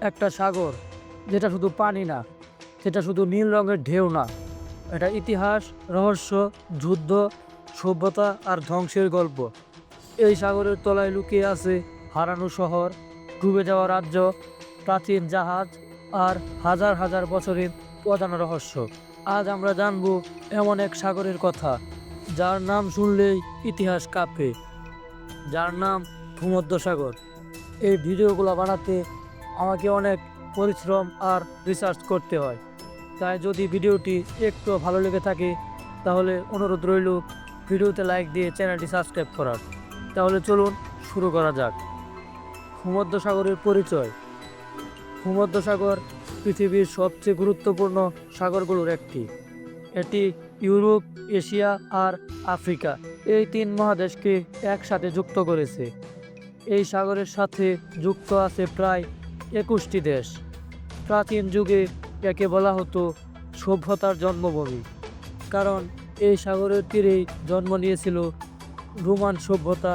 একটা সাগর, যেটা শুধু পানি না, সেটা শুধু নীল রঙের ঢেউ না, এটা ইতিহাস, রহস্য, যুদ্ধ, সভ্যতা আর ধ্বংসের গল্প। এই সাগরের তলায় লুকিয়ে আছে হারানো শহর, ডুবে যাওয়া রাজ্য, প্রাচীন জাহাজ আর হাজার হাজার বছরের অজানা রহস্য। আজ আমরা জানব এমন এক সাগরের কথা, যার নাম শুনলেই ইতিহাস কাঁপে, যার নাম ভূমধ্যসাগর। এই ভিডিওগুলো বানাতে আমাকে অনেক পরিশ্রম আর রিসার্চ করতে হয়। তাই যদি ভিডিওটি একটু ভালো লেগে থাকে তাহলে অনুরোধ রইল ভিডিওতে লাইক দিয়ে চ্যানেলটি সাবস্ক্রাইব করার। তাহলে চলুন শুরু করা যাক। ভূমধ্যসাগরের পরিচয়। ভূমধ্যসাগর পৃথিবীর সবচেয়ে গুরুত্বপূর্ণ সাগরগুলোর একটি। এটি ইউরোপ, এশিয়া আর আফ্রিকা এই তিন মহাদেশকে একসাথে যুক্ত করেছে। এই সাগরের সাথে যুক্ত আছে প্রায় 21টি দেশ। প্রাচীন যুগে একে বলা হতো সভ্যতার জন্মভূমি, কারণ এই সাগরের তীরেই জন্ম নিয়েছিল রোমান সভ্যতা,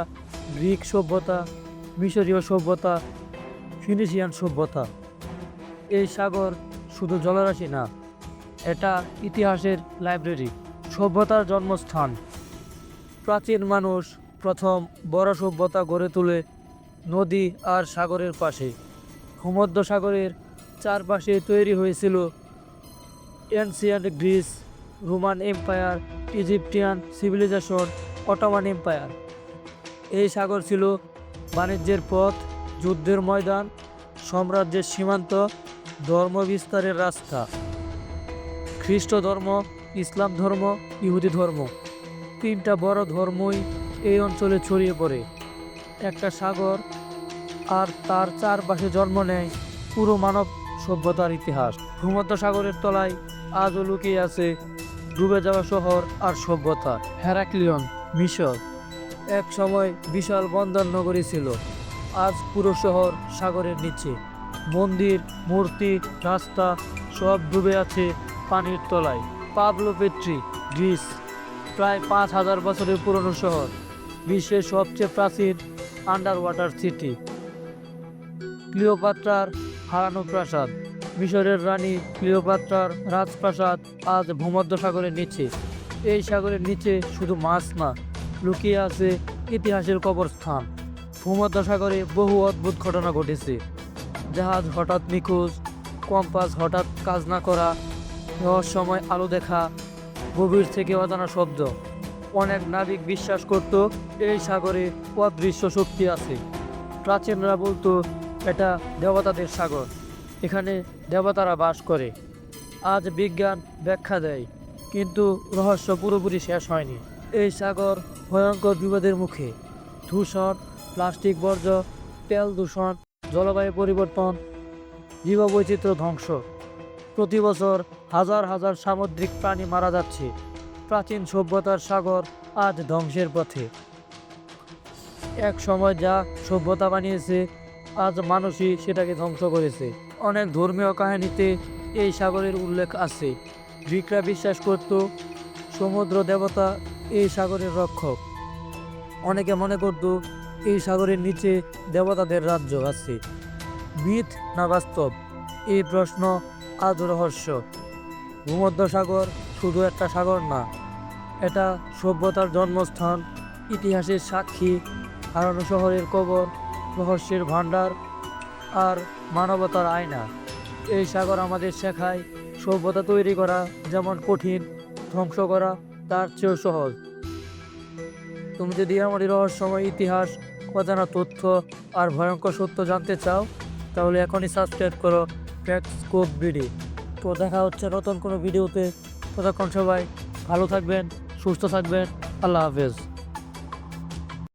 গ্রিক সভ্যতা, মিশরীয় সভ্যতা, ফিনিশিয়ান সভ্যতা। এই সাগর শুধু জলরাশি না, এটা ইতিহাসের লাইব্রেরি, সভ্যতার জন্মস্থান। প্রাচীন মানুষ প্রথম বড় সভ্যতা গড়ে তোলে নদী আর সাগরের পাশে। ভূমধ্যসাগরের চারপাশে তৈরি হয়েছিল ancient Greece, Roman empire, Egyptian civilisation, Ottoman empire. এই সাগর ছিল বাণিজ্যের পথ, যুদ্ধের ময়দান, সাম্রাজ্যের সীমান্ত, ধর্ম বিস্তারের রাস্তা। খ্রিস্ট ধর্ম, ইসলাম ধর্ম, ইহুদি ধর্ম, তিনটা বড় ধর্মই এই অঞ্চলে ছড়িয়ে পড়ে। একটা সাগর আর তার চারপাশে জন্ম নেয় পুরো মানব সভ্যতার ইতিহাস। ভূমধ্যসাগরের তলায় আজও লুকিয়ে আছে ডুবে যাওয়া শহর আর সভ্যতা। হেরাক্লিয়ন, মিশর, এক সময় বিশাল বন্দর নগরী ছিল, আজ পুরো শহর সাগরের নিচে। মন্দির, মূর্তি, রাস্তা সব ডুবে আছে পানির তলায়। পাবলো পেট্রি, গ্রিস, প্রায় 5000 বছরের পুরনো শহর, বিশ্বের সবচেয়ে প্রাচীন আন্ডার ওয়াটার সিটি। ক্লিওপাত্রার হারানো প্রাসাদ, মিশরের রানী ক্লিওপাত্রার রাজপ্রাসাদ আজ ভূমধ্যসাগরের নিচে। এই সাগরের নিচে শুধু মাছ না, লুকিয়ে আছে ইতিহাসের কবরস্থান। ভূমধ্যসাগরে বহু অদ্ভুত ঘটনা ঘটেছে। জাহাজ হঠাৎ নিখোঁজ, কম্পাস হঠাৎ কাজ না করা, রহস্যময় আলো দেখা, গভীর থেকে অজানা শব্দ। অনেক নাবিক বিশ্বাস করত এই সাগরে অদৃশ্য শক্তি আছে। প্রাচীনরা বলতো এটা দেবতাদের সাগর, এখানে দেবতারা বাস করে। আজ বিজ্ঞান ব্যাখ্যা দেয়, কিন্তু রহস্য পুরোপুরি শেষ হয়নি। এই সাগর ভয়ঙ্কর বিপদের মুখে। দূষণ, প্লাস্টিক বর্জ্য, তেল দূষণ, জলবায়ু পরিবর্তন, জীববৈচিত্র্য ধ্বংস। প্রতি বছর হাজার হাজার সামুদ্রিক প্রাণী মারা যাচ্ছে। প্রাচীন সভ্যতার সাগর আজ ধ্বংসের পথে। এক সময় যা সভ্যতা বানিয়েছে, আজ মানুষই সেটাকে ধ্বংস করেছে। অনেক ধর্মীয় কাহিনীতে এই সাগরের উল্লেখ আছে। গ্রিকরা বিশ্বাস করত সমুদ্র দেবতা এই সাগরের রক্ষক। অনেকে মনে করত এই সাগরের নিচে দেবতাদের রাজ্য আছে। মিথ না বাস্তব, এই প্রশ্ন আজ রহস্য। ভূমধ্যসাগর শুধু একটা সাগর না, এটা সভ্যতার জন্মস্থান, ইতিহাসের সাক্ষী, হারানো শহরের কবর, রহস্যের ভাণ্ডার আর মানবতার আয়না। এই সাগর আমাদের শেখায় সভ্যতা তৈরি করা যেমন কঠিন, ধ্বংস করা তার চেয়েও সহজ। তুমি যদি আমার রহস্যময় ইতিহাস, অজানা তথ্য আর ভয়ঙ্কর সত্য জানতে চাও তাহলে এখনই সাবস্ক্রাইব করো ফ্যাক্ট স্কোপ বিডি। তো দেখা হচ্ছে নতুন কোনো ভিডিওতে। ততক্ষণ সবাই ভালো থাকবেন, সুস্থ থাকবেন। আল্লাহ হাফেজ।